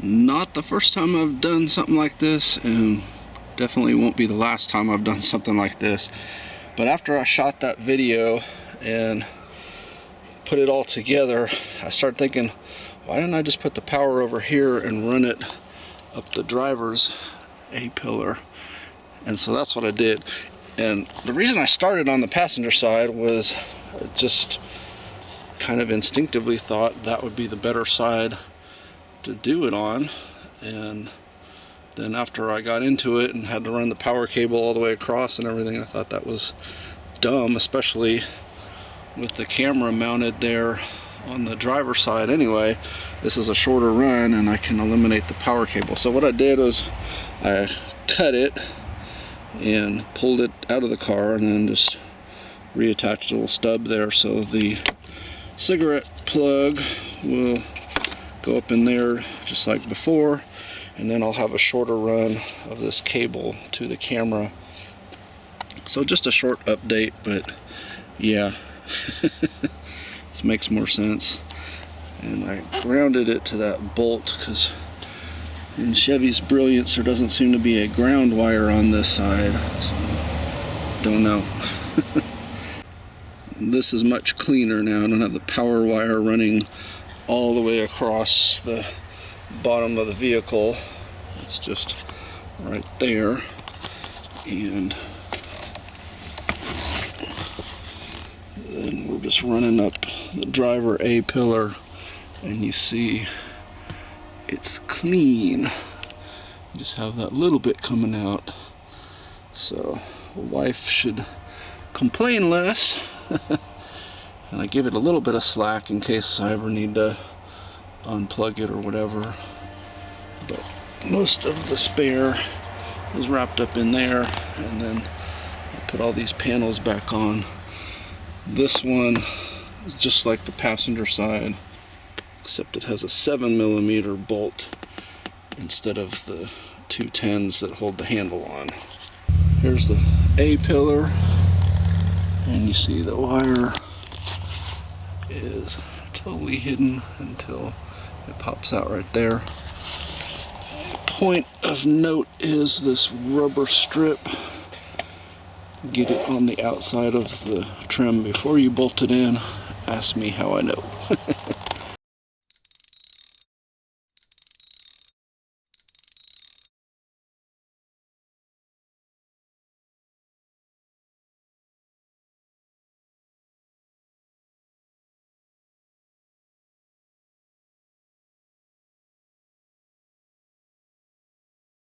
Not the first time I've done something like this, and definitely won't be the last time I've done something like this. But after I shot that video and put it all together, I started thinking, why didn't I just put the power over here and run it up the driver's A-pillar? And so that's what I did. And the reason I started on the passenger side was I just kind of instinctively thought that would be the better side to do it on. And then after I got into it and had to run the power cable all the way across and everything, I thought that was dumb, especially with the camera mounted there on the driver's side anyway. This is a shorter run and I can eliminate the power cable. So what I did was I cut it and pulled it out of the car and then just reattached a little stub there, so the cigarette plug will go up in there just like before, and then I'll have a shorter run of this cable to the camera. So just a short update, but yeah, this makes more sense. And I grounded it to that bolt because in Chevy's brilliance there doesn't seem to be a ground wire on this side, so don't know. This is much cleaner now. I don't have the power wire running all the way across the bottom of the vehicle. It's just right there, and then we're just running up the driver A-pillar, and you see it's clean. You just have that little bit coming out, so the wife should complain less. And I give it a little bit of slack in case I ever need to unplug it or whatever, but most of the spare is wrapped up in there. And then I put all these panels back on. This one is just like the passenger side, except it has a 7mm bolt instead of the 210s that hold the handle on. Here's the A-pillar, and you see the wire is totally hidden until it pops out right there. Point of note is this rubber strip. Get it on the outside of the trim before you bolt it in. Ask me how I know.